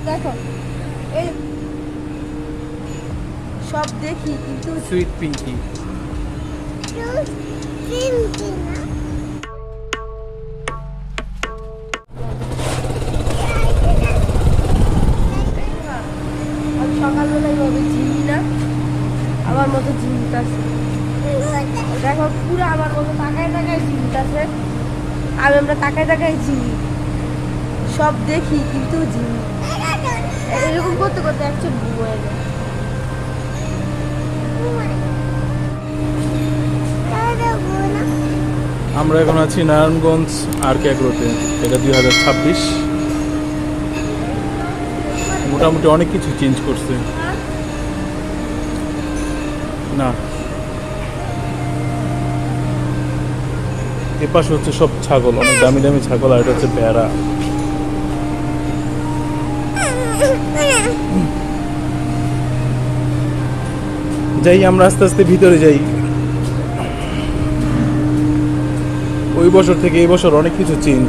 দেখো এই সব দেখি কিন্তু সুইট পিঙ্কি। আমি সকালবেলা এইভাবে ঝিমি না, আমার মতো ঝিমতাছে। দেখো পুরো আমার মতো তাকায় তাকায় ঝিমতাছে। আমরা তাকায় তাকায় ঝিমি, সব দেখি কিন্তু ঝিমি। এরকম করতে করতে একচুয়ালি ঘুমিয়ে যায়। আমরা এখন আছি নারায়ণগঞ্জ আরকে এগ্রোতে। এটা 2026। মোটামুটি অনেক কিছু চেঞ্জ করছে না। এপাশে হচ্ছে সব ছাগল, অনেক দামি দামি ছাগল, আর এটা হচ্ছে ভেড়া। যাই আমরা আস্তে আস্তে ভিতরে যাই। ওই বছর থেকে এই বছর অনেক কিছু চেঞ্জ।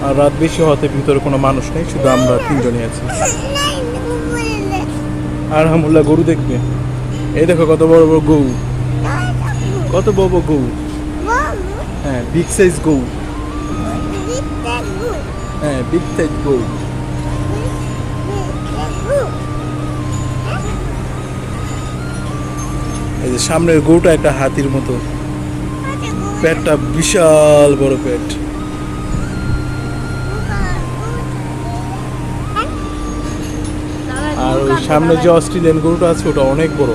আর রাত বেশি হওয়াতে ভিতরে কোনো মানুষ নেই, শুধু আমরা তিনজনই আছি। আর হামুল্লা গরু দেখবে। এই দেখো কত বড় বড় গৌ, কত বড় বড় গৌ। হ্যাঁ, বিগ সাইজ গৌ। হ্যাঁ, বিগ সাইজ গৌ। এই যে সামনের গরুটা একটা হাতির মতো, পেটটা বিশাল বড় পেট। আর ওই সামনে যে অস্ট্রেলিয়ান গরুটা আছে ওটা অনেক বড়,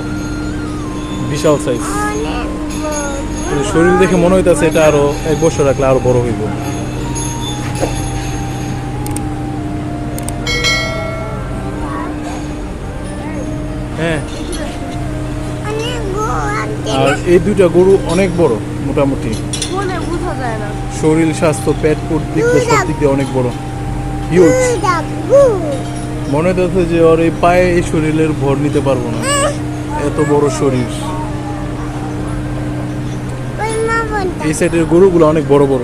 বিশাল সাইজ। শরীর দেখে মনে হইতেছে এটা আরো 1 বছর রাখলে আরো বড় হইব। হ্যাঁ, আর এই দুইটা গরু অনেক বড়, মোটামুটি শরীর স্বাস্থ্য পেট পুট দিক দিয়ে সব দিক দিয়ে অনেক বড়, হিউজ। মনে হচ্ছে যে ওর এই পায়ে এই শরীরের ভর নিতে পারবো না, এত বড় শরীর। এই সাইডের গরুগুলো অনেক বড় বড়।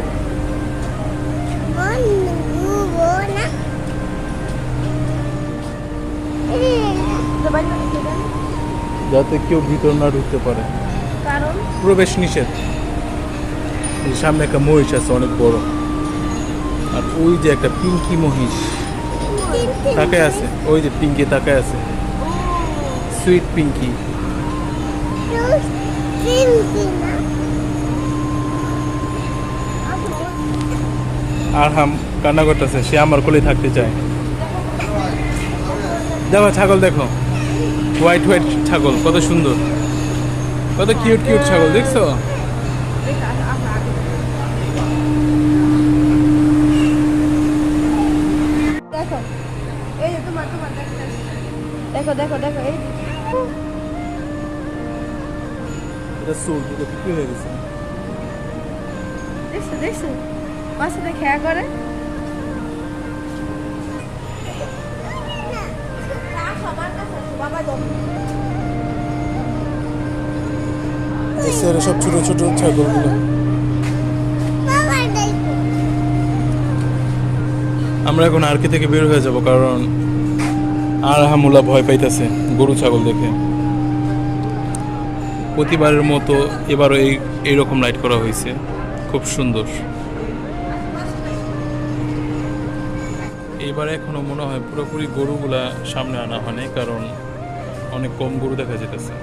যাতে কেউ ভিতর না ঢুকতে পারে, প্রবেশ নিষেধ। সামনে একটা মহিষ আছে অনেক বড়, আর ওই যে একটা পিঙ্কি মহিষ তাকায় আছে, ওই যে পিঙ্কি তাকায় আছে, সুইট পিঙ্কি। আর হাম কান্না করতেছে, সে আমার কোলে থাকতে চায়। দেখো ছাগল, দেখো হোয়াইট হোয়াইট ছাগল, কত সুন্দর, কত কিউট কিউট ছাগল, দেখছো? দেখো দেখো দেখো এই এটা সোল এটা বিক্রি হয়ে গেছে। দেখছো দেখছো মার সাথে খেয়া করে। সব ছোট ছোট ছাগলগুলো। আমরা এখন আরকে থেকে বের হয়ে যাব, কারণ আর হামুলা ভয় পাইতেছে গরু ছাগল দেখে। প্রতিবারের মতো এবারও এইরকম লাইট করা হয়েছে, খুব সুন্দর। এবারে এখনো মনে হয় পুরোপুরি গরুগুলা সামনে আনা হয়নি, কারণ অনেক কম গরু দেখা যেতেছে।